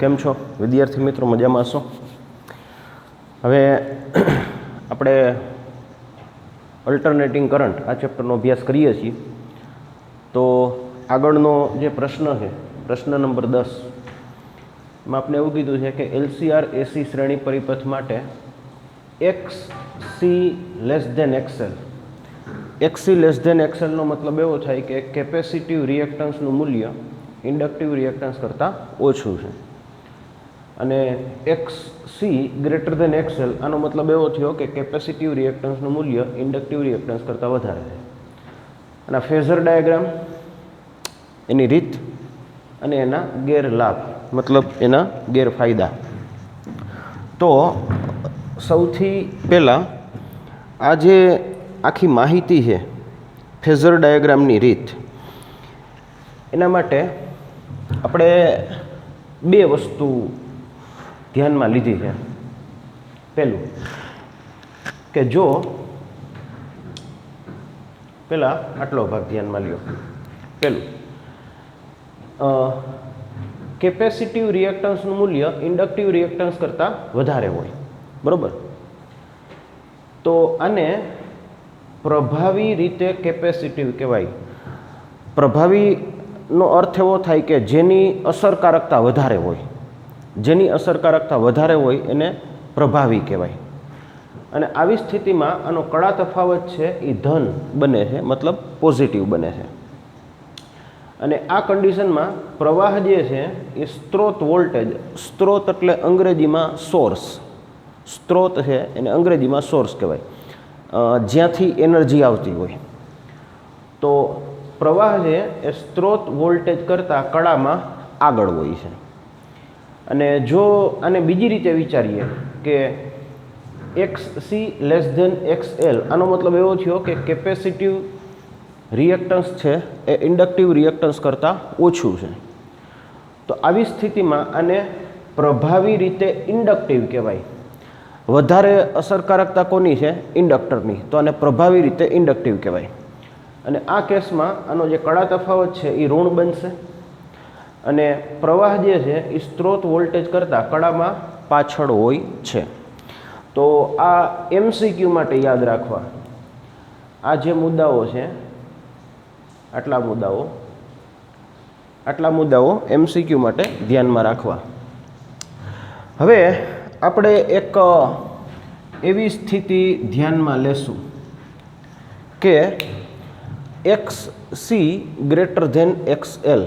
કેમ છો વિદ્યાર્થી મિત્રો? મજામાં છો? હવે આપણે અલ્ટરનેટિંગ કરંટ આ ચેપ્ટરનો અભ્યાસ કરીએ છીએ. તો આગળનો જે પ્રશ્ન છે, પ્રશ્ન નંબર 10 માં આપણે એવું કીધું છે કે LCR AC શ્રેણી પરિપથ માટે XC less than XL. XC less than XL નો મતલબ એવો થાય કે કેપેસિટિવ રિએક્ટન્સનું મૂલ્ય ઇન્ડક્ટિવ રિએક્ટન્સ કરતાં ઓછું છે, અને XC ગ્રેટર ધેન XL આનો મતલબ એવો થયો કે કેપેસિટિવ રિએક્ટન્સનું મૂલ્ય ઇન્ડક્ટિવ રિએક્ટન્સ કરતાં વધારે છે. અને ફેઝર ડાયાગ્રામ, એની રીત અને એના ગેરલાભ, મતલબ એના ગેરફાયદા. તો સૌથી પહેલાં આ જે આખી માહિતી છે ફેઝર ડાયાગ્રામની રીત, એના માટે આપણે બે વસ્તુ ધ્યાનમાં લીધી છે. પહેલું કે જો પહેલાં આટલો ભાગ ધ્યાનમાં લ્યો. પહેલું, કેપેસિટિવ રિએક્ટન્સનું મૂલ્ય ઇન્ડક્ટિવ રિએક્ટન્સ કરતાં વધારે હોય, બરાબર? તો આને પ્રભાવી રીતે કેપેસિટિવ કહેવાય. પ્રભાવીનો અર્થ એવો થાય કે જેની અસરકારકતા વધારે હોય, જેની અસરકારકતા વધારે હોય એને પ્રભાવી કહેવાય. અને આવી સ્થિતિમાં આનો કડા તફાવત છે એ ધન બને છે, મતલબ પોઝિટિવ બને છે. અને આ કન્ડિશનમાં પ્રવાહ જે છે એ સ્ત્રોત વોલ્ટેજ, સ્ત્રોત એટલે અંગ્રેજીમાં સોર્સ, સ્ત્રોત છે એને અંગ્રેજીમાં સોર્સ કહેવાય, જ્યાંથી એનર્જી આવતી હોય. તો પ્રવાહ છે એ સ્ત્રોત વોલ્ટેજ કરતાં કડામાં આગળ હોય છે. અને જો આને બીજી રીતે વિચારીએ કે XC લેસ ધેન XL, આનો મતલબ એવો થયો કે કેપેસિટિવ રિએક્ટન્સ છે એ ઇન્ડક્ટિવ રિએક્ટન્સ કરતાં ઓછું છે. તો આવી સ્થિતિમાં આને પ્રભાવી રીતે ઇન્ડક્ટિવ કહેવાય. વધારે અસરકારકતા કોની છે? ઇન્ડક્ટરની. તો આને પ્રભાવી રીતે ઇન્ડક્ટિવ કહેવાય. અને આ કેસમાં આનો જે કડા તફાવત છે એ ઋણ બનશે, અને પ્રવાહ જે છે એ સ્ત્રોત વોલ્ટેજ કરતાં કડામાં પાછળ હોય છે. તો આ MCQ માટે યાદ રાખવા, આ જે મુદ્દાઓ છે, આટલા મુદ્દાઓ MCQ માટે ધ્યાનમાં રાખવા. હવે આપણે એક એવી સ્થિતિ ધ્યાનમાં લેશું કે XC greater than XL.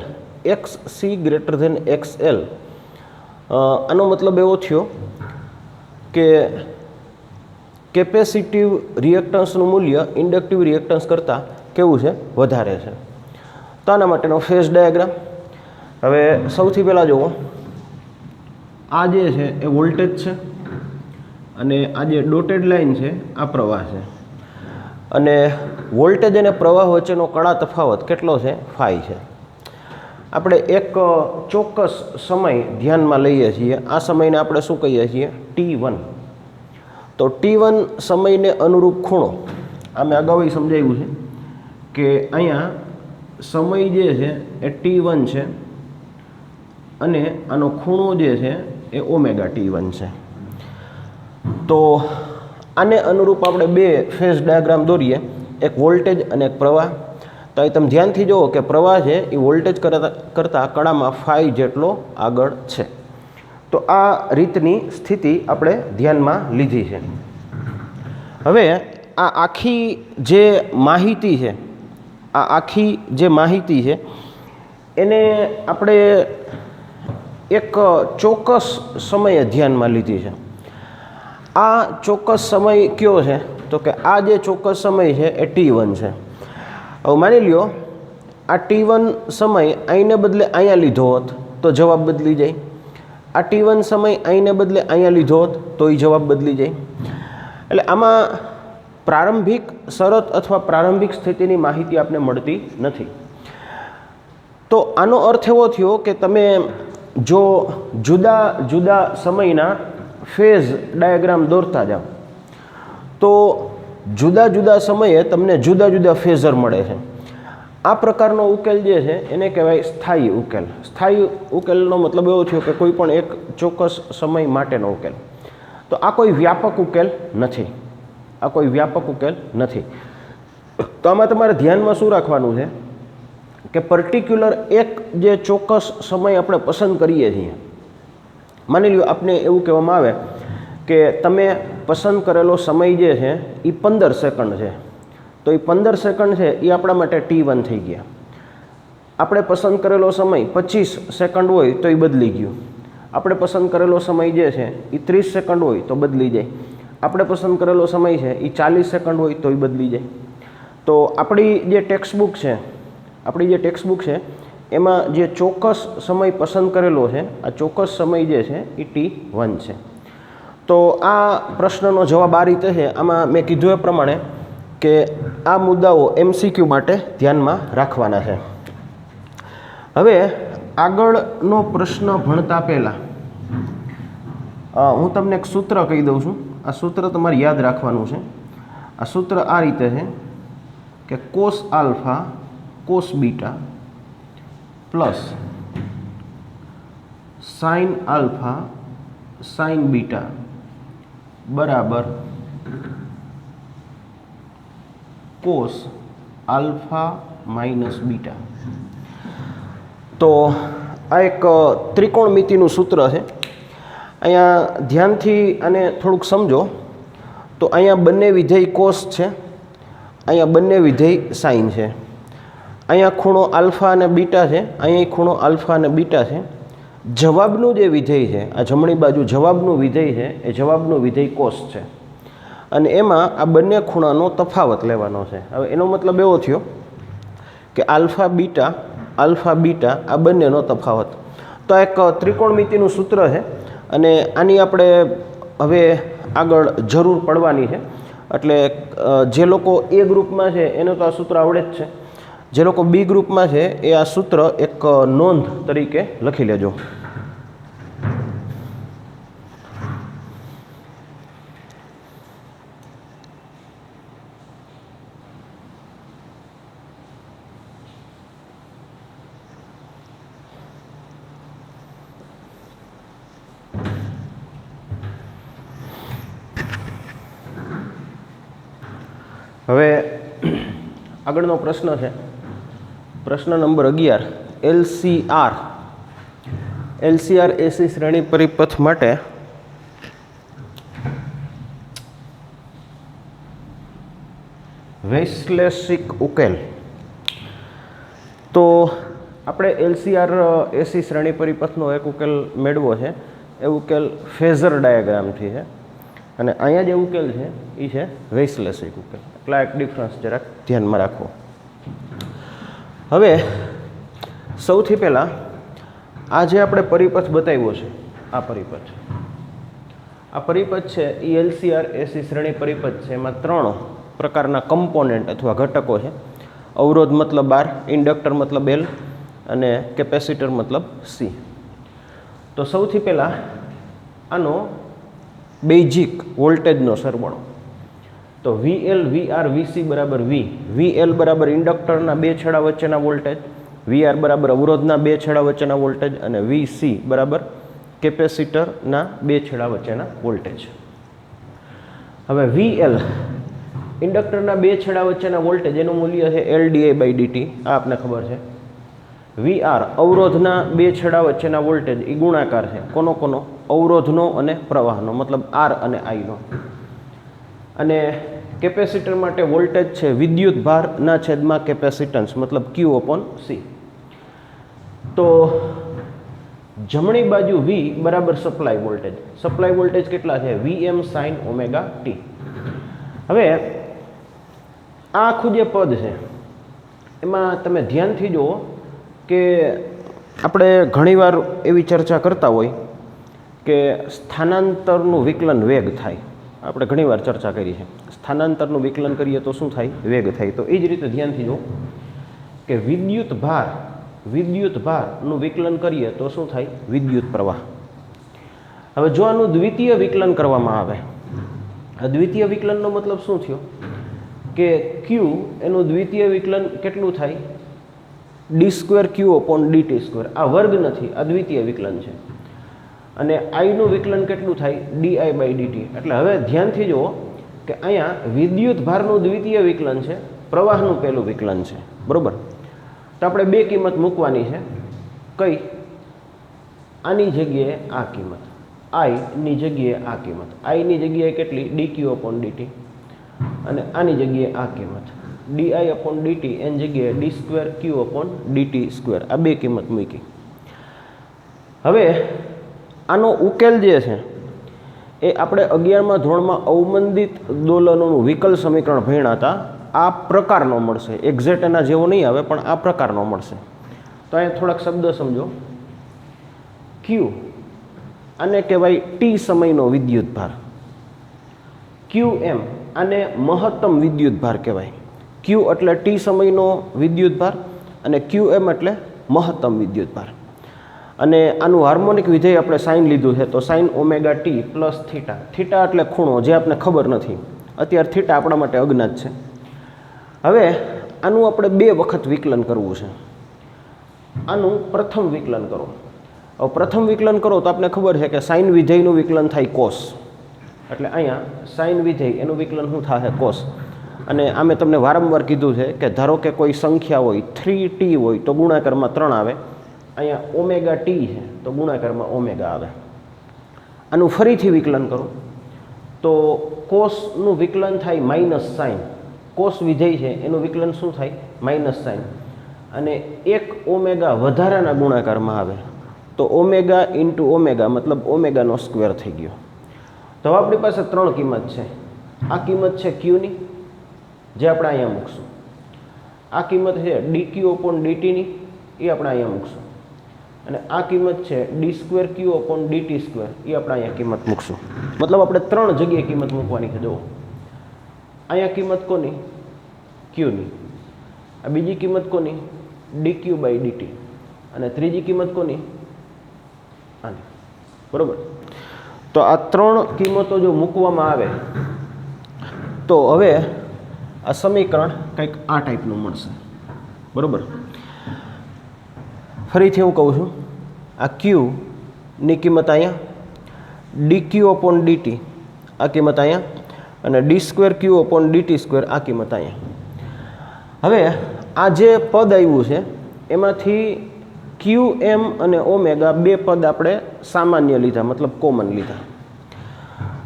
XC greater than XL આનો મતલબ એવો થયો કે કેપેસિટિવ રિએક્ટન્સનું મૂલ્ય ઇન્ડક્ટિવ રિએક્ટન્સ કરતાં કેવું છે? વધારે છે. તો આના માટેનો ફેઝ ડાયાગ્રામ. હવે સૌથી પહેલાં જુઓ, આ જે છે એ વોલ્ટેજ છે, અને આ જે ડોટેડ લાઇન છે આ પ્રવાહ છે. અને વોલ્ટેજ અને પ્રવાહ વચ્ચેનો કડા તફાવત કેટલો છે? ફાઈ છે. આપણે એક ચોક્કસ સમય ધ્યાનમાં લઈએ છીએ. આ સમયને આપણે શું કહીએ છીએ? T1. તો T1 સમયને અનુરૂપ ખૂણો, આ મેં અગાઉ સમજાવ્યું છે કે અહીંયા સમય જે છે એ T1 છે, અને આનો ખૂણો જે છે એ ઓમેગા T1 છે. તો આને અનુરૂપ આપણે બે ફેઝ ડાયાગ્રામ દોરીએ, એક વોલ્ટેજ અને એક પ્રવાહ. તો અહીં તમે ધ્યાનથી જુઓ કે પ્રવાહ છે એ વોલ્ટેજ કરતાં કડામાં ફાઈ જેટલો આગળ છે. તો આ રીતની સ્થિતિ આપણે ધ્યાનમાં લીધી છે. હવે આ આખી જે માહિતી છે, એને આપણે એક ચોક્કસ સમયે ધ્યાનમાં લીધી છે. આ ચોક્કસ સમય કયો છે? તો કે આ જે ચોક્કસ સમય છે એ T1 છે. હવે માની લ્યો આ T1 સમય અહીંને બદલે અહીંયા લીધો હોત તો જવાબ બદલી જાય. આ T1 સમય અહીંને બદલે અહીંયા લીધો હોત તો એ જવાબ બદલી જાય. એટલે આમાં પ્રારંભિક શરત અથવા પ્રારંભિક સ્થિતિની માહિતી આપને મળતી નથી. તો આનો અર્થ એવો થયો કે તમે જો જુદા જુદા સમયના ફેઝ ડાયાગ્રામ દોરતા જાઓ તો જુદા જુદા સમયે તમને જુદા જુદા ફેઝર મળે છે. આ પ્રકારનો ઉકેલ જે છે એને કહેવાય સ્થાયી ઉકેલ. સ્થાયી ઉકેલનો મતલબ એવો થયો કે કોઈ પણ એક ચોક્કસ સમય માટેનો ઉકેલ. તો આ કોઈ વ્યાપક ઉકેલ નથી. આ કોઈ વ્યાપક ઉકેલ નથી. તો આમાં તમારે ધ્યાનમાં શું રાખવાનું છે કે પર્ટિક્યુલર એક જે ચોક્કસ સમય આપણે પસંદ કરીએ છીએ, માની લ્યો આપને એવું કહેવામાં આવે કે તમે પસંદ કરેલો સમય જે છે એ 15 સેકન્ડ છે, તો એ 15 સેકન્ડ છે એ આપણા માટે T1 થઈ ગયા. આપણે પસંદ કરેલો સમય 25 સેકન્ડ હોય તો એ બદલી ગયું. આપણે પસંદ કરેલો સમય જે છે એ 30 સેકન્ડ હોય તો બદલી જાય. આપણે પસંદ કરેલો સમય છે એ 40 સેકન્ડ હોય તો એ બદલી જાય. તો આપણી જે ટેક્સ્ટબુક છે એમાં જે ચોક્કસ સમય પસંદ કરેલો છે, આ ચોક્કસ સમય જે છે એ T1 છે. તો આ પ્રશ્નનો જવાબ આ રીતે છે. આમાં મેં કીધું એ પ્રમાણે કે આ મુદ્દાઓ MCQ માટે ધ્યાનમાં રાખવાના છે. હવે આગળનો પ્રશ્ન ભણતા પહેલાં હું તમને એક સૂત્ર કહી દઉં છું. આ સૂત્ર તમારે યાદ રાખવાનું છે. આ સૂત્ર આ રીતે છે કે cos alpha cos beta plus sine alpha sign beta બરાબર કોસ આલ્ફા માઇનસ બીટા. તો આ એક ત્રિકોણમિતિનું સૂત્ર છે. અહીંયા ધ્યાનથી આને થોડુંક સમજો તો અહીંયા બંને વિધેય કોસ છે, અહીંયા બંને વિધેય સાઇન છે. અહીંયા ખૂણો આલ્ફા અને બીટા છે, અહીંયા ખૂણો આલ્ફા અને બીટા છે. જવાબનું જે વિધેય છે, આ જમણી બાજુ જવાબનું વિધેય છે, એ જવાબનું વિધેય કોસ છે. અને એમાં આ બંને ખૂણાનો તફાવત લેવાનો છે. હવે એનો મતલબ એવો થયો કે આલ્ફા બીટા આ બંનેનો તફાવત. તો આ એક ત્રિકોણમિતિનું સૂત્ર છે અને આની આપણે હવે આગળ જરૂર પડવાની છે. એટલે જે લોકો એ ગ્રુપમાં છે એને તો આ સૂત્ર આવડે જ છે. જે લોકો બી ગ્રુપમાં છે એ આ સૂત્ર એક નોંધ તરીકે લખી લેજો. હવે આગળનો પ્રશ્ન છે પ્રશ્ન નંબર 11. LCR AC શ્રેણી પરિપથ માટે વૈશ્લેષિક ઉકેલ. તો આપણે LCR AC શ્રેણી પરિપથનો એક ઉકેલ મેળવો છે. એ ઉકેલ ફેઝર ડાયાગ્રામથી છે અને અહીંયા જે ઉકેલ છે એ છે વૈશ્લેષિક ઉકેલ. એટલે એક ડિફરન્સ જરાક ધ્યાનમાં રાખો. હવે સૌથી પહેલાં આ જે આપણે પરિપથ બતાવ્યો છે, આ પરિપથ છે એ LCR AC શ્રેણી પરિપથ છે. એમાં 3 પ્રકારના કમ્પોનેન્ટ અથવા ઘટકો છે. અવરોધ મતલબ R, ઇન્ડક્ટર મતલબ L અને કેપેસિટર મતલબ C. તો સૌથી પહેલાં આનો બેઝિક વોલ્ટેજનો સરવાળો. તો VL VR VC બરાબર V. VL બરાબર ઇન્ડક્ટરના 2 છેડા વચ્ચેના વોલ્ટેજ, VR બરાબર અવરોધના 2 છેડા વચ્ચેના વોલ્ટેજ અને VC બરાબર કેપેસિટરના 2 છેડા વચ્ચેના વોલ્ટેજ. હવે VL ઇન્ડક્ટરના 2 છેડા વચ્ચેના વોલ્ટેજ એનું મૂલ્ય છે LdI/dt. આ આપને ખબર છે. VR અવરોધના 2 છેડા વચ્ચેના વોલ્ટેજ એ ગુણાકાર છે. કોનો? અવરોધનો અને પ્રવાહનો, મતલબ R અને I નો. અને કેપેસિટર માટે વોલ્ટેજ છે વિદ્યુત ભારના છેદમાં કેપેસિટન્સ, મતલબ Q/C. તો જમણી બાજુ V બરાબર સપ્લાય વોલ્ટેજ. સપ્લાય વોલ્ટેજ કેટલા છે? Vm sin ωt. હવે આ આખું જે પદ છે એમાં તમે ધ્યાનથી જુઓ કે આપણે ઘણીવાર એવી ચર્ચા કરતા હોય કે સ્થાનાંતરનું વિકલન વેગ થાય. આપણે ઘણીવાર ચર્ચા કરી છે. સ્થાનાંતરનું વિકલન કરીએ તો શું થાય? વેગ થાય. તો એ જ રીતે ધ્યાનથી જુઓ કે વિદ્યુત ભારનું વિકલન કરીએ તો શું થાય? વિદ્યુત પ્રવાહ. હવે જો આનું દ્વિતીય વિકલન કરવામાં આવે, આ દ્વિતીય વિકલનનો મતલબ શું થયો કે Q એનું દ્વિતીય વિકલન કેટલું થાય? ડી સ્ક્વેર ક્યુ અપોન ડીટી સ્ક્વેર. આ વર્ગ નથી, આ દ્વિતીય વિકલન છે. અને આઈનું વિકલન કેટલું થાય? DI by dt. એટલે હવે ધ્યાનથી જુઓ કે અહીંયા વિદ્યુત ભારનું દ્વિતીય વિકલન છે, પ્રવાહનું પહેલું વિકલન છે, બરાબર. તો આપણે બે કિંમત મૂકવાની છે. કઈ? આની જગ્યાએ આ કિંમત, આઈની જગ્યાએ આ કિંમત. આઈની જગ્યાએ કેટલી? ડી ક્યુ અપોન ડીટી. અને આની જગ્યાએ આ કિંમત ડીઆઈ અપોન ડીટી, એની જગ્યાએ ડી સ્ક્વેર ક્યુ અપોન ડીટી સ્ક્વેર. આ બે કિંમત મૂકી. હવે આનો ઉકેલ જે છે એ આપણે 11મા ધોરણમાં અવમંદિત દોલનોનું વિકલ સમીકરણ ભણ્યા હતા. આ પ્રકારનો મળશે. એક્ઝેક્ટ એના જેવો નહીં આવે, પણ આ પ્રકારનો મળશે. તો અહીંયા થોડાક શબ્દ સમજો. ક્યુ, આને કહેવાય ટી સમયનો વિદ્યુત ભાર. ક્યુ એમ, આને મહત્તમ વિદ્યુત ભાર કહેવાય. ક્યુ એટલે ટી સમયનો વિદ્યુત ભાર અને ક્યુ એમ એટલે મહત્તમ વિદ્યુત ભાર. અને આનું હાર્મોનિક વિધેય આપણે સાઇન લીધું છે, તો sine omega T plus theta. Theta એટલે ખૂણો, જે આપણને ખબર નથી અત્યારે. થીટા આપણા માટે અજ્ઞાત છે. હવે આનું આપણે બે વખત વિકલન કરવું છે. આનું પ્રથમ વિકલન કરો. હવે પ્રથમ વિકલન કરો તો આપણે ખબર છે કે સાઇન વિધેયનું વિકલન થાય કોસ. એટલે અહીંયા સાઇન વિધેય એનું વિકલન શું થાય? કોસ. અને આમે તમને વારંવાર કીધું છે કે ધારો કે કોઈ સંખ્યા હોય 3t હોય તો ગુણાકારમાં 3 આવે. અહીંયા ઓમેગા ટી છે તો ગુણાકારમાં ઓમેગા આવે. આનું ફરીથી વિકલન કરો તો કોસનું વિકલન થાય માઇનસ સાઇન. કોસ વિધેય છે એનું વિકલન શું થાય? Minus sign. અને એક ઓમેગા વધારાના ગુણાકારમાં આવે તો ઓમેગા ઇન્ટુ ઓમેગા, મતલબ ઓમેગાનો સ્ક્વેર થઈ ગયો. તો આપણી પાસે 3 કિંમત છે. આ કિંમત છે ક્યુની, જે આપણે અહીંયા મૂકશું. આ કિંમત છે ડી ક્યુ અપોન ડીટીની, એ આપણે અહીંયા મૂકશું. અને આ કિંમત છે ડી સ્ક્વેર ક્યુ અપોન ડીટી સ્ક્વેર, એ આપણે અહીંયા કિંમત મૂકશું. મતલબ આપણે 3 જગ્યાએ કિંમત મૂકવાની છે. જુઓ, અહીંયા કિંમત કોની? ક્યુની. આ બીજી કિંમત કોની? D Q by dt. અને ત્રીજી કિંમત કોની? આની. બરાબર. તો આ 3 કિંમતો જો મૂકવામાં આવે તો હવે આ સમીકરણ કંઈક આ ટાઈપનું મળશે. બરાબર. ફરીથી હું કહું છું, આ ક્યુની કિંમત અહીંયા, ડી ક્યુ અપોન ડીટી આ કિંમત અહીંયા, અને ડી સ્ક્વેર ક્યુ અપોન ડીટી સ્ક્વેર આ કિંમત અહીંયા. હવે આ જે પદ આવ્યું છે એમાંથી ક્યુ એમ અને ઓમેગા બે પદ આપણે સામાન્ય લીધા, મતલબ કોમન લીધા.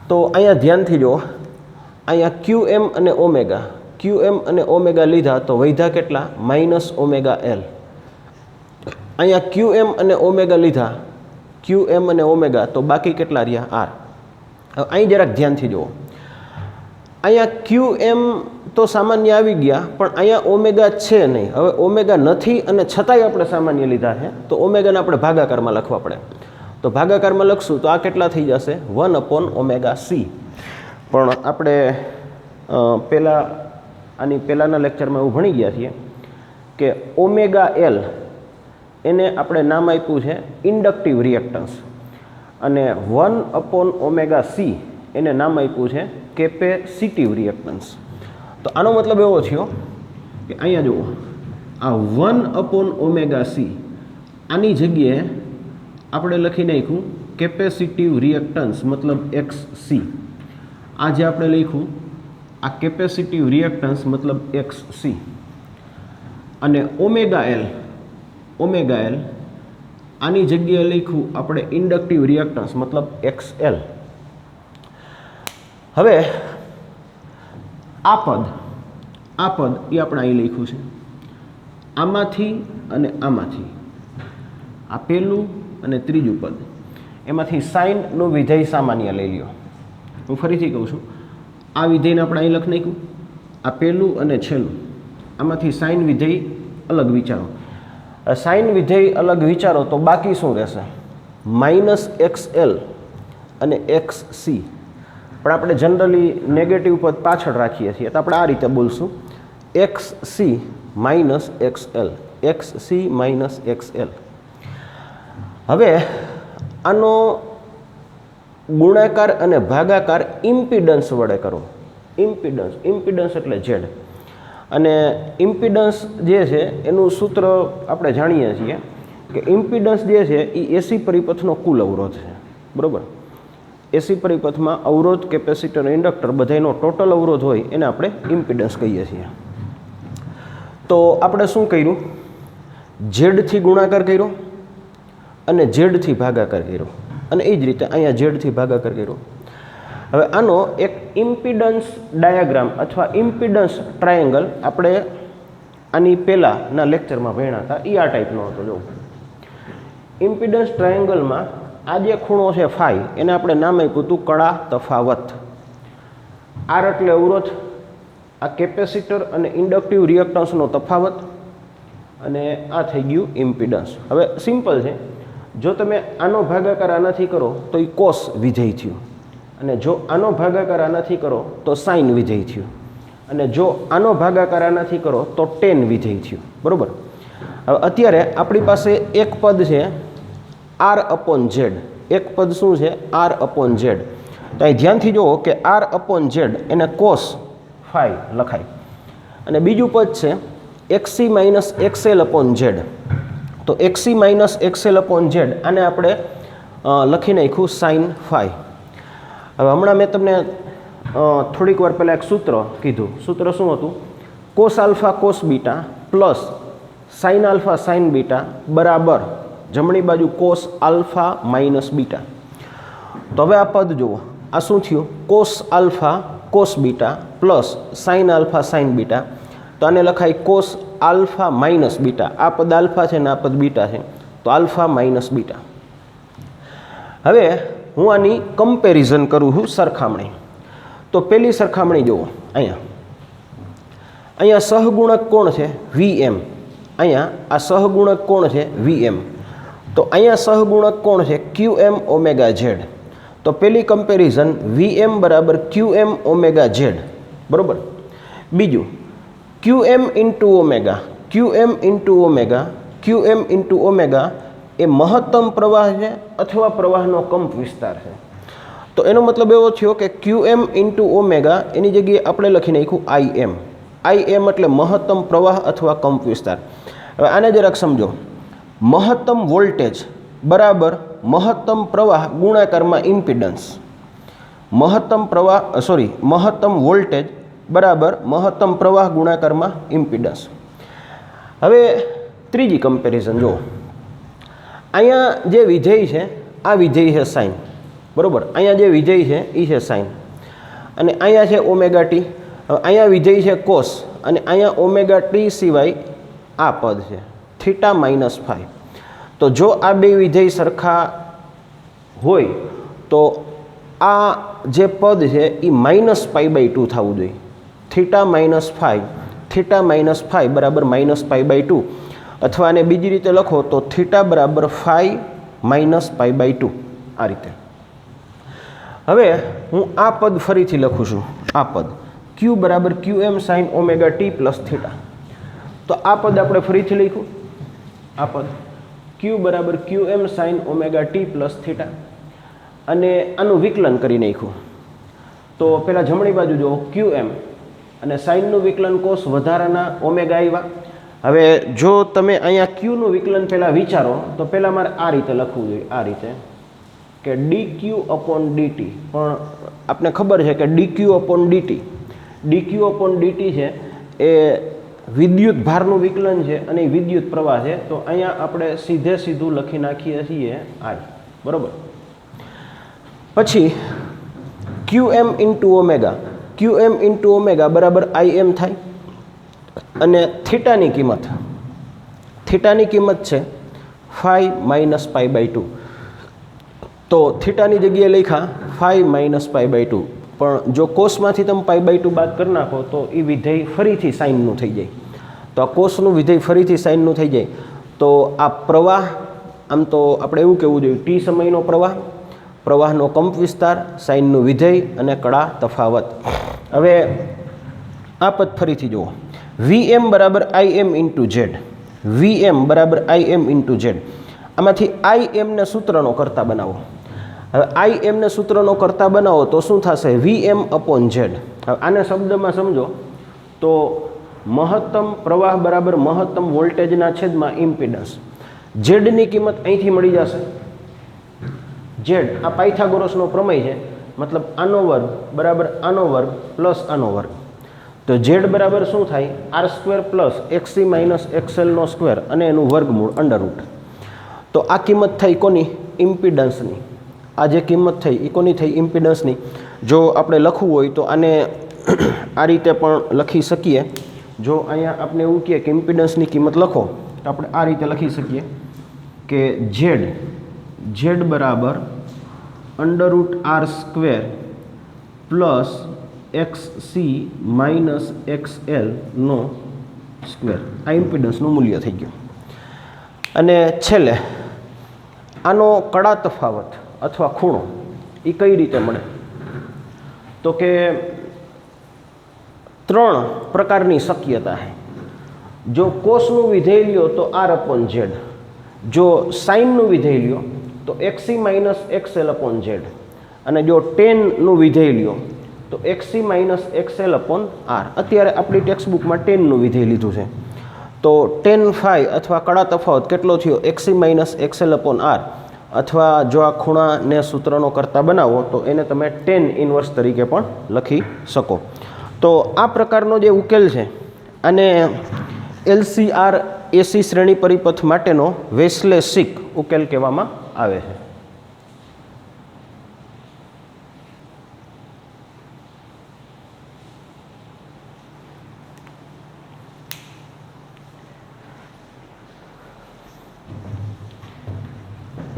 તો અહીંયા ધ્યાનથી જુઓ, અહીંયા ક્યુ એમ અને ઓમેગા લીધા તો વૈધા કેટલા? Minus omega L. અહીંયા ક્યુ એમ અને ઓમેગા લીધા, ક્યુ એમ અને ઓમેગા, તો બાકી કેટલા રહ્યા? આર. હવે અહીં જરાક ધ્યાનથી જુઓ, અહીંયા ક્યુ એમ તો સામાન્ય આવી ગયા, પણ અહીંયા ઓમેગા છે નહીં. હવે ઓમેગા નથી અને છતાંય આપણે સામાન્ય લીધા છે, તો ઓમેગાને આપણે ભાગાકારમાં લખવા પડે. તો ભાગાકારમાં લખશું તો આ કેટલા થઈ જશે? 1 અપોન ઓમેગા સી. પણ આપણે પહેલાંના લેક્ચરમાં એવું ભણી ગયા છીએ કે ઓમેગા એલ એને આપણે નામ આપ્યું છે ઇન્ડક્ટિવ રિએક્ટન્સ, અને 1 અપોન ઓમેગા સી એને નામ આપ્યું છે કેપેસિટિવ રિએક્ટન્સ. તો આનો મતલબ એવો થયો કે અહીંયા જુઓ, આ 1 અપોન ઓમેગા સી આની જગ્યાએ આપણે લખી નાખ્યું કેપેસિટિવ રિએક્ટન્સ, મતલબ એક્સ સી. આ જે આપણે લખ્યું આ કેપેસિટિવ રિએક્ટન્સ મતલબ એક્સ સી. અને ઓમેગા એલ આની જગ્યાએ લખ્યું આપણે ઇન્ડક્ટિવ રિએક્ટન્સ મતલબ એક્સ એલ. હવે આ પદ એ આપણે અહીં લખ્યું છે. આમાંથી અને આમાંથી, આ પહેલું અને ત્રીજું પદ, એમાંથી સાઇનનું વિધેય સામાન્ય લઈ લ્યો. હું ફરીથી કહું છું, આ વિધેયને આપણે અહીં લખી નાખ્યું, આ પહેલું અને છેલ્લું, આમાંથી સાઇન વિધેય અલગ વિચારો. સાઇન વિધેય અલગ વિચારો તો બાકી શું રહેશે? માઇનસ એક્સ એલ અને એક્સ સી. પણ આપણે જનરલી નેગેટિવ પદ પાછળ રાખીએ છીએ, તો આપણે આ રીતે બોલશું X C minus X L, X C minus X L. હવે આનો ગુણાકાર અને ભાગાકાર ઇમ્પિડન્સ વડે કરો. ઇમ્પિડન્સ એટલે ઝેડ. અને ઇમ્પિડન્સ જે છે એનું સૂત્ર આપણે જાણીએ છીએ કે ઇમ્પિડન્સ જે છે એ એસી પરિપથનો કુલ અવરોધ છે, બરાબર. એસી પરિપથમાં અવરોધ, કેપેસિટર, ઇન્ડક્ટર બધાનો ટોટલ અવરોધ હોય એને આપણે ઇમ્પિડન્સ કહીએ છીએ. તો આપણે શું કર્યું? ઝેડથી ગુણાકાર કર્યો અને ઝેડથી ભાગાકાર કર્યો, અને એ જ રીતે અહીંયા ઝેડથી ભાગાકાર કર્યો. હવે આનો એક ઇમ્પિડન્સ ડાયાગ્રામ અથવા ઇમ્પિડન્સ ટ્રાયેંગલ આપણે આની પહેલાંના લેક્ચરમાં ભણ્યા હતા, એ આ ટાઈપનો હતો. જો ઇમ્પિડન્સ ટ્રાયેંગલમાં આ જે ખૂણો છે ફાઈ, એને આપણે નામ આપ્યું હતું કળા તફાવત. આર એટલે અવરોધ, આ કેપેસિટર અને ઇન્ડક્ટિવ રિએક્ટન્સનો તફાવત, અને આ થઈ ગયું ઇમ્પિડન્સ. હવે સિમ્પલ છે, જો તમે આનો ભાગાકાર આનાથી કરો તો એ કોસ વિધેય થયું, અને જો આનો ભાગાકાર આનાથી કરો તો સાઇન વિધેય થયું, અને જો આનો ભાગાકાર આનાથી કરો તો ટેન વિધેય થયું, બરાબર. હવે અત્યારે આપણી પાસે એક પદ છે આર અપોન ઝેડ. એક પદ શું છે? R upon Z. તો અહીં ધ્યાનથી જુઓ કે આર અપોન ઝેડ એને કોસ ફાઈ લખાય, અને બીજું પદ છે XC minus XL upon Z. તો XC minus XL upon Z આને આપણે લખી નાખ્યું સાઇન ફાઈ. હવે હમણાં મેં તમને થોડીક વાર પહેલાં એક સૂત્ર કીધું. સૂત્ર શું હતું? Cos alpha cos beta plus sine alpha sign beta બરાબર જમણી બાજુ કોસ આલ્ફા માઇનસ બીટા. તો હવે આ પદ જુઓ, આ શું થયું? Cos alpha cos beta plus sine alpha sign beta. તો આને લખાય કોસ આલ્ફા માઇનસ બીટા. આ પદ આલ્ફા છે ને આ પદ બીટા છે, તો આલ્ફા માઇનસ બીટા. હવે હું આની કમ્પેરિઝન કરું છું, સરખામણી. તો પહેલી સરખામણી જુઓ, અહીંયા સહગુણક કોણ છે? VM. અહીંયા આ સહગુણક કોણ છે? VM. તો અહીંયા સહગુણક કોણ છે? QM omega Z. તો પહેલી કમ્પેરિઝન VM બરાબર QM ઓમેગા ઝેડ, બરાબર. બીજું QM into omega, QM into omega, QM into omega એ મહત્તમ પ્રવાહ છે અથવા પ્રવાહનો કંપ વિસ્તાર છે. તો એનો મતલબ એવો થયો કે QM ઇન્ટુ ઓમેગા એની જગ્યાએ આપણે લખી નાખ્યું IM. IM એટલે મહત્તમ પ્રવાહ અથવા કંપ વિસ્તાર. હવે આને જરાક સમજો. મહત્તમ વોલ્ટેજ બરાબર મહત્તમ પ્રવાહ ગુણાકારમાં ઇમ્પિડન્સ. મહત્તમ વોલ્ટેજ બરાબર મહત્તમ પ્રવાહ ગુણાકારમાં ઇમ્પિડન્સ. હવે ત્રીજી કમ્પેરિઝન જુઓ. અહીંયા જે વિધેય છે આ વિધેય છે સાઇન, બરાબર. અહીંયા જે વિધેય છે એ છે સાઇન, અને અહીંયા છે ઓમેગા ટી. અહીંયા વિધેય છે કોસ, અને અહીંયા ઓમેગા ટી સિવાય આ પદ છે થીટા માઇનસ ફાઈ. તો જો આ બે વિધેય સરખા હોય તો આ જે પદ છે એ -π/2 થવું જોઈએ. થીટા માઇનસ ફાઈ બરાબર -π/2, અથવા આને બીજી રીતે લખો તો થીટા બરાબર ફાઈ માઇનસ π/2, આ રીતે. હવે હું આ પદ ફરીથી લખું છું. આ પદ Q બરાબર QM sine omega T plus theta. તો આ પદ આપણે ફરીથી લખ્યું. આ પદ Q બરાબર QM sine omega T plus theta, અને આનું વિકલન કરી નાખ્યું. તો પહેલાં જમણી બાજુ જો QM અને સાઇનનું વિકલન કોસ વધારાના ઓમેગા આવ્યા. હવે જો તમે અહીંયા Qનું વિકલન પહેલાં વિચારો તો પહેલાં મારે આ રીતે લખવું જોઈએ, આ રીતે કે dq અપોન dt. પણ આપને ખબર છે કે dq અપોન dt છે એ વિદ્યુત ભારનું વિકલન છે અને વિદ્યુત પ્રવાહ છે. તો અહીંયા આપણે સીધું લખી નાખીએ છીએ I, બરાબર. પછી QM ઇન્ટુ ઓમેગા બરાબર IM થાય, અને થીટાની કિંમત છે ફાઈ માઇનસ π/2. તો થીટાની જગ્યાએ લખ્યા ફાઈ માઇનસ π/2, પણ જો કોસમાંથી તમે π/2 બાદ કરી નાખો તો એ વિધેય ફરીથી સાઇનનું થઈ જાય. તો આ કોસનું વિધેય ફરીથી સાઇનનું થઈ જાય. તો આ પ્રવાહ, આમ તો આપણે એવું કહેવું જોઈએ ટી સમયનો પ્રવાહનો કંપ વિસ્તાર, સાઇનનું વિધેય અને કળા તફાવત. હવે આ પદ ફરીથી જુઓ. VM બરાબર IM ઇન્ટુ ઝેડ. VM બરાબર IM ઇન્ટુ ઝેડ. આમાંથી IMને સૂત્રનો કરતા બનાવો. હવે IMને સૂત્રનો કરતા બનાવો તો શું થશે? VM upon Z. હવે આને શબ્દમાં સમજો તો મહત્તમ પ્રવાહ બરાબર મહત્તમ વોલ્ટેજના છેદમાં ઇમ્પિડન્સ. ઝેડની કિંમત અહીંથી મળી જશે. ઝેડ આ પાયથાગોરસનો પ્રમેય છે, મતલબ આનો વર્ગ બરાબર આનો વર્ગ પ્લસ આનો વર્ગ. તો ઝેડ બરાબર શું થાય? R square plus XC minus એક્સએલનો સ્ક્વેર અને એનું વર્ગમૂળ અંડરરૂટ. તો આ કિંમત થઈ કોની? ઇમ્પિડન્સની. આ જે કિંમત થઈ એ કોની થઈ? ઇમ્પિડન્સની. જો આપણે લખવું હોય તો આને આ રીતે પણ લખી શકીએ. જો અહીંયા આપણે એવું કહીએ કે ઇમ્પિડન્સની કિંમત લખો તો આપણે આ રીતે લખી શકીએ કે ઝેડ બરાબર under root R square plus XC minus એક્સએલનો સ્ક્વેર. આ ઇમ્પિડન્સનું મૂલ્ય થઈ ગયું. અને છેલ્લે આનો કડા તફાવત અથવા ખૂણો એ કઈ રીતે મળે? તો કે 3 પ્રકારની શક્યતા છે. જો કોસનું વિધેય લ્યો તો આર અપોન ઝેડ, જો સાઇનનું વિધેય લ્યો તો XC minus XL upon Z, અને જો ટેનનું વિધેય લ્યો તો XC minus XL upon R. અત્યારે આપણી ટેક્સ્ટબુકમાં ટેનનું વિધેય લીધું છે. તો ટેન ફાઈ અથવા કડા તફાવત કેટલો થયો? એક્સી માઇનસ એક્સએલ અપોન આર. અથવા જો આ ખૂણાને સૂત્રનો કરતા બનાવો તો એને તમે ટેન ઇન્વર્સ તરીકે પણ લખી શકો. તો આ પ્રકારનો જે ઉકેલ છે અને LCR AC શ્રેણી પરિપથ માટેનો વૈશ્લેષિક ઉકેલ કહેવામાં આવે છે.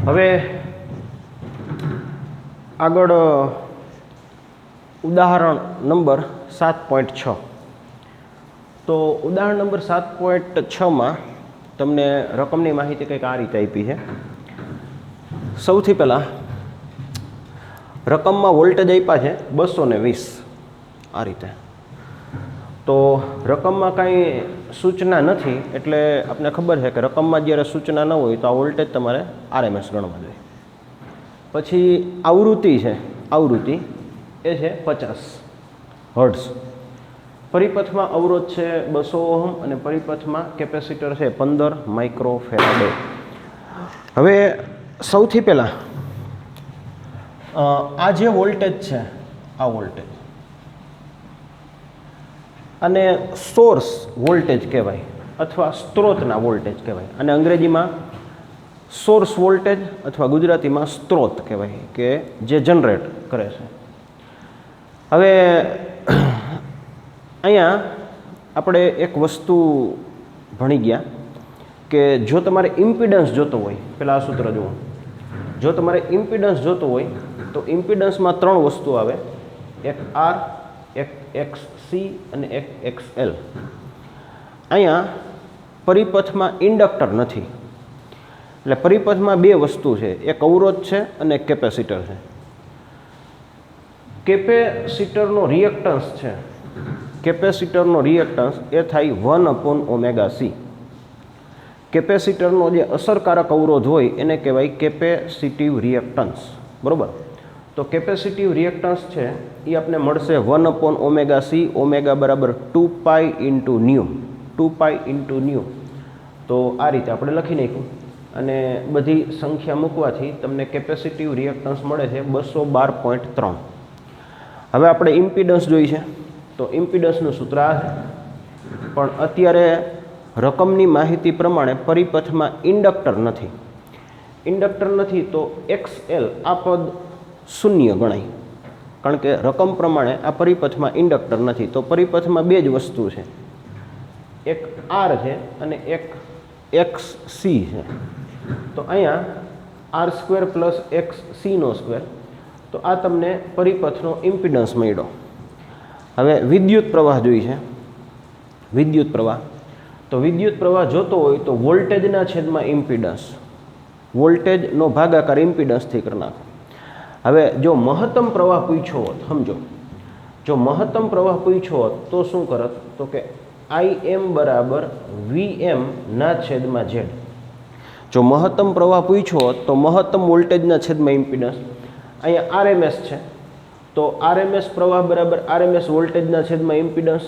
હવે આગળ ઉદાહરણ નંબર 7.6. તો ઉદાહરણ નંબર 7.6માં તમને રકમની માહિતી કંઈક આ રીતે આપી છે. સૌથી પહેલાં રકમમાં વોલ્ટેજ આપ્યા છે 220 આ રીતે. તો રકમમાં કાંઈ સૂચના નથી એટલે આપણે ખબર છે કે રકમમાં જ્યારે સૂચના ન હોય તો આ વોલ્ટેજ તમારે RMS ગણવા જોઈએ. પછી આવૃત્તિ છે, આવૃત્તિ એ છે 50 હર્ટ્ઝ. પરિપથમાં અવરોધ છે 200 ઓહમ અને પરિપથમાં કેપેસિટર છે 15 માઇક્રોફેરાડે. હવે સૌથી પહેલાં આ જે વોલ્ટેજ છે આ વોલ્ટેજ અને સોર્સ વોલ્ટેજ કહેવાય અથવા સ્ત્રોતના વોલ્ટેજ કહેવાય. અને અંગ્રેજીમાં સોર્સ વોલ્ટેજ અથવા ગુજરાતીમાં સ્ત્રોત કહેવાય કે જે જનરેટ કરે છે. હવે અહીંયા આપણે એક વસ્તુ ભણી ગયા કે જો તમારે ઇમ્પિડન્સ જોતો હોય, પહેલાં આ સૂત્ર જુઓ, જો તમારે ઇમ્પિડન્સ જોતો હોય તો ઇમ્પિડન્સમાં 3 વસ્તુ આવે, એક આર, એક XC અને એક XL. અહીંયા પરિપથમાં ઇન્ડક્ટર નથી એટલે પરિપથમાં 2 વસ્તુ છે, એક અવરોધ છે અને એક કેપેસિટર છે. કેપેસિટરનો રિએક્ટન્સ છે, કેપેસિટરનો રિએક્ટન્સ એ થાય 1/ωc. કેપેસિટરનો જે અસરકારક અવરોધ હોય એને કહેવાય કેપેસિટિવ રિએક્ટન્સ. બરાબર? તો કેપેસિટિવ રિએક્ટન્સ છે એ આપણે મળશે 1/ωc. ઓમેગા બરાબર 2π × ન્યુ, 2π × ન્યુ. તો આ રીતે આપણે લખી નાખ્યું અને બધી સંખ્યા મૂકવાથી તમને કેપેસિટિવ રિએક્ટન્સ મળે છે 212.3. હવે આપણે ઇમ્પિડન્સ જોઈ છે તો ઇમ્પિડન્સનું સૂત્ર આ છે, પણ અત્યારે રકમની માહિતી પ્રમાણે પરિપથમાં ઇન્ડક્ટર નથી. ઇન્ડક્ટર નથી તો XL આ પદ શૂન્ય ગણાય, કારણ કે રકમ પ્રમાણે આ પરિપથમાં ઇન્ડક્ટર નથી. તો પરિપથમાં 2 જ વસ્તુ છે, એક R છે અને એક XC છે. તો અહીંયા R² પ્લસ XC નો સ્ક્વેર. તો આ તમને પરિપથનો ઇમ્પિડન્સ મળ્યો. હવે વિદ્યુત પ્રવાહ જોઈ છે, વિદ્યુત પ્રવાહ. તો વિદ્યુત પ્રવાહ જોતો હોય તો વોલ્ટેજના છેદમાં ઇમ્પિડન્સ, વોલ્ટેજનો ભાગાકાર ઇમ્પિડન્સથી કરી નાખો. હવે જો મહત્તમ પ્રવાહ પૂછ્યો હોત, સમજો, જો મહત્તમ પ્રવાહ પૂછ્યો હોત તો શું કરત? તો કે IM બરાબર VM/Z. જો મહત્તમ પ્રવાહ પૂછ્યો હોત તો મહત્તમ વોલ્ટેજના છેદમાં ઇમ્પિડન્સ. અહીંયા RMS છે તો RMS પ્રવાહ બરાબર RMS વોલ્ટેજના છેદમાં ઇમ્પિડન્સ.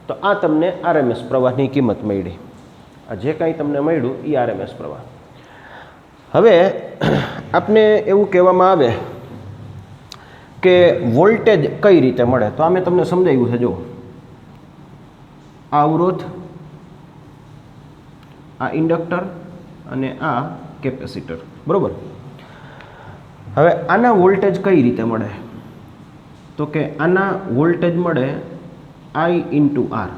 તો તો આ તમને આરએમએસ પ્રવાહની કિંમત મળી. આ જે કાંઈ તમને મળ્યું એ આરએમએસ પ્રવાહ. હવે આપને એવું કહેવામાં આવે કે વોલ્ટેજ કઈ રીતે મળે, તો આ મેં તમને સમજાવ્યું છે. જો આ અવરોધ, આ ઇન્ડક્ટર અને આ કેપેસિટર, બરાબર. હવે આના વોલ્ટેજ કઈ રીતે મળે, તો કે આના વોલ્ટેજ મળે I ઇન્ટુ આર.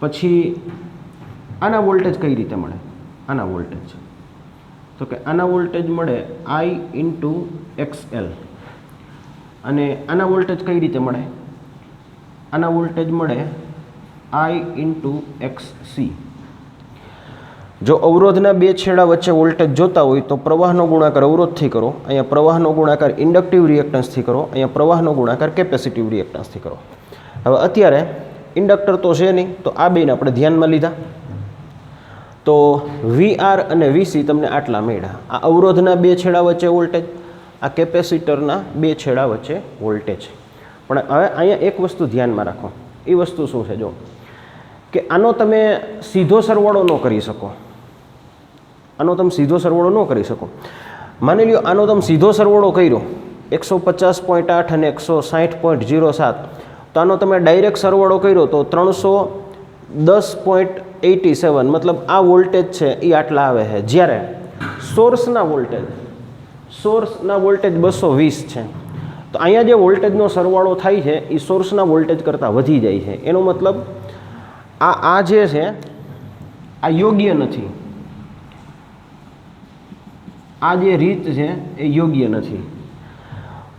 પછી આના વોલ્ટેજ કઈ રીતે મળે, આના વોલ્ટેજ, તો કે આના વોલ્ટેજ મળે I ઇન્ટુ XL. અને આના વોલ્ટેજ કઈ રીતે મળે, આના વોલ્ટેજ મળે I ઇન્ટુ XC. જો અવરોધના બે છેડા વચ્ચે વોલ્ટેજ જોતા હોય તો પ્રવાહનો ગુણાકાર અવરોધથી કરો, અહીંયા પ્રવાહનો ગુણાકાર ઇન્ડક્ટિવ રિએક્ટન્સથી કરો, અહીંયા પ્રવાહનો ગુણાકાર કેપેસિટિવ રિએક્ટન્સથી કરો. હવે અત્યારે ઇન્ડક્ટર તો છે નહીં, તો આ બેને આપણે ધ્યાનમાં લીધા. તો VR અને VC તમને આટલા મળ્યા. આ અવરોધના બે છેડા વચ્ચે વોલ્ટેજ, આ કેપેસિટરના બે છેડા વચ્ચે વોલ્ટેજ. પણ હવે અહીંયા એક વસ્તુ ધ્યાનમાં રાખો. એ વસ્તુ શું છે, જો કે આનો તમે સીધો સરવાળો ન કરી શકો. આનો તમે સીધો સરવાળો ન કરી શકો. માની લ્યો આનો તમે સીધો સરવાળો કર્યો 150.8 અને 160.07, તો આનો તમે ડાયરેક્ટ સરવાળો કર્યો તો 310.87, મતલબ આ વોલ્ટેજ છે એ આટલા આવે છે. જ્યારે સોર્સના વોલ્ટેજ 220 છે. તો અહીંયા જે વોલ્ટેજનો સરવાળો થાય છે એ સોર્સના વોલ્ટેજ કરતાં વધી જાય છે. એનો મતલબ આ જે છે આ યોગ્ય નથી. આ જે રીત છે એ યોગ્ય નથી.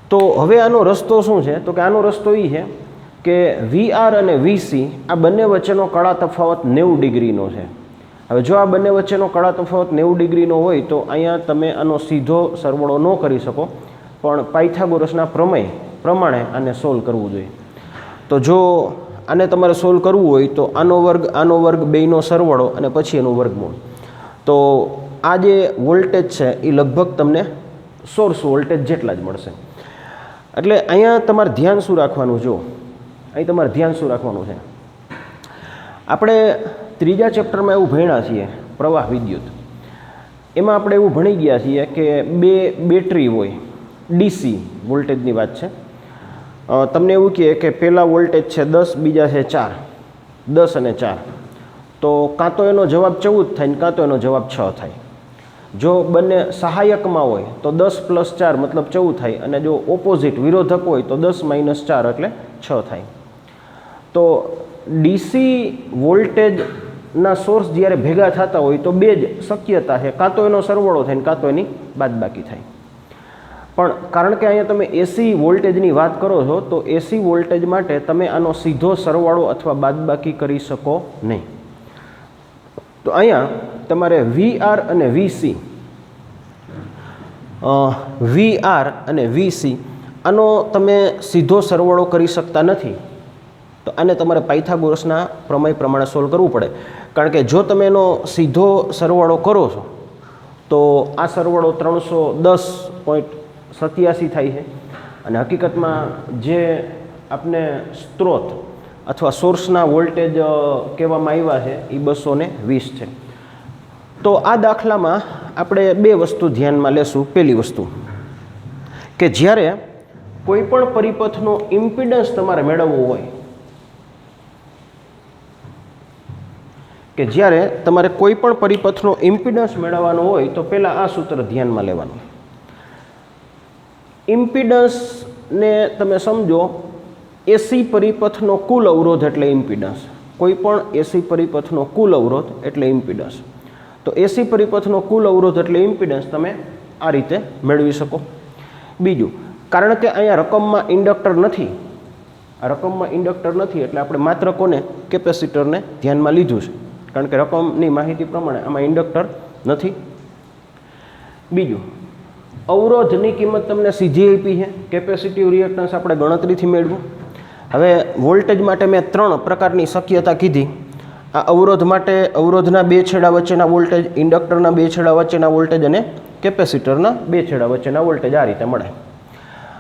તો હવે આનો રસ્તો શું છે, તો કે આનો રસ્તો એ છે કે VR અને VC આ બંને વચ્ચેનો કળા તફાવત 90 ડિગ્રીનો છે. હવે જો આ બંને વચ્ચેનો કળા તફાવત 90 ડિગ્રીનો હોય તો અહીંયા તમે આનો સીધો સરવાળો ન કરી શકો, પણ પાયથાગોરસના પ્રમેય પ્રમાણે આને સોલ્વ કરવું જોઈએ. તો જો આને તમારે સોલ્વ કરવું હોય તો આનો વર્ગ બેયનો સરવાળો અને પછી એનું વર્ગમૂળ. તો આ જે વોલ્ટેજ છે એ લગભગ તમને સોર્સ વોલ્ટેજ જેટલા જ મળશે. એટલે અહીંયા તમારે ધ્યાન શું રાખવાનું, જો અહીં તમારે ધ્યાન શું રાખવાનું છે, આપણે ત્રીજા ચેપ્ટરમાં એવું ભણ્યા છીએ પ્રવાહ વિદ્યુત. એમાં આપણે એવું ભણી ગયા છીએ કે બે બેટરી હોય, DC વોલ્ટેજની વાત છે. તમને એવું કહે કે પહેલા વોલ્ટેજ છે 10, બીજા છે 4, 10 અને 4, તો કાં તો એનો જવાબ 14 થાય ને કાં તો એનો જવાબ 6 થાય. જો બંને સહાયકમાં હોય તો 10 + 4 મતલબ 14 થાય, અને જો ઓપોઝિટ વિરોધક હોય તો 10 - 4 એટલે 6 થાય. તો DC વોલ્ટેજના સોર્સ જ્યારે ભેગા થતા હોય તો બે જ શક્યતા છે, કાં તો એનો સરવાળો થાય ને કાં તો એની બાદબાકી થાય. પણ કારણ કે અહીંયા તમે AC વોલ્ટેજની વાત કરો છો, તો AC વોલ્ટેજ માટે તમે આનો સીધો સરવાળો અથવા બાદબાકી કરી શકો નહીં. તો અહીંયા તમારે VR અને VC આનો તમે સીધો સરવાળો કરી શકતા નથી. તો આને તમારે પાયથાગોરસના પ્રમેય પ્રમાણે સોલ્વ કરવું પડે. કારણ કે જો તમે એનો સીધો સરવાળો કરો છો તો આ સરવાળો 310.87 થાય છે, અને હકીકતમાં જે આપને સ્ત્રોત અથવા સોર્સના વોલ્ટેજ કહેવામાં આવ્યા છે એ 220 છે. તો આ દાખલામાં આપણે બે વસ્તુ ધ્યાનમાં લેશું. પહેલી વસ્તુ કે જ્યારે કોઈ પણ પરિપથનો ઇમ્પિડન્સ તમારે મેળવવો હોય, કે જ્યારે તમારે કોઈ પણ પરિપથનો ઇમ્પિડન્સ મેળવવાનો હોય તો પહેલાં આ સૂત્ર ધ્યાનમાં લેવાનું. ઇમ્પિડન્સને તમે સમજો AC પરિપથનો કુલ અવરોધ એટલે ઇમ્પિડન્સ. કોઈ પણ AC પરિપથનો કુલ અવરોધ એટલે ઇમ્પિડન્સ. તો AC પરિપથનો કુલ અવરોધ એટલે ઇમ્પિડન્સ તમે આ રીતે મેળવી શકો. બીજું, કારણ કે અહીંયા રકમમાં ઇન્ડક્ટર નથી, એટલે આપણે માત્ર કોને, કેપેસિટરને ધ્યાનમાં લીધું છે, કારણ કે રકમની માહિતી પ્રમાણે આમાં ઇન્ડક્ટર નથી. બીજું, અવરોધની કિંમત તમને સીધી આપી છે, કેપેસિટિવ રિએક્ટન્સ આપણે ગણતરીથી મેળવ્યું. હવે વોલ્ટેજ માટે મેં 3 પ્રકારની શક્યતા કીધી. આ અવરોધ માટે અવરોધના બે છેડા વચ્ચેના વોલ્ટેજ, ઇન્ડક્ટરના બે છેડા વચ્ચેના વોલ્ટેજ અને કેપેસિટરના બે છેડા વચ્ચેના વોલ્ટેજ આ રીતે મળે.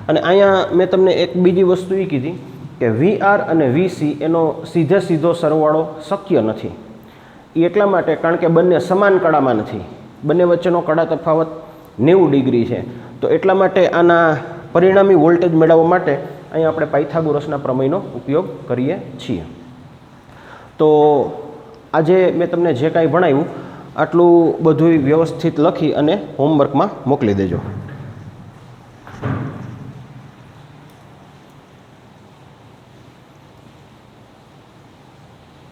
અને અહીંયા મેં તમને એક બીજી વસ્તુ એ કીધી કે VR અને VC એનો સીધો સરવાળો શક્ય નથી. એ એટલા માટે કારણ કે બંને સમાન કળામાં નથી, બંને વચ્ચેનો કળા તફાવત 90 ડિગ્રી છે. તો એટલા માટે આના પરિણામી વોલ્ટેજ મેળવવા માટે અહીં આપણે પાયથાગોરસના પ્રમેયનો ઉપયોગ કરીએ છીએ. તો આજે મેં તમને જે કાંઈ ભણાવ્યું આટલું બધું વ્યવસ્થિત લખી અને હોમવર્કમાં મોકલી દેજો.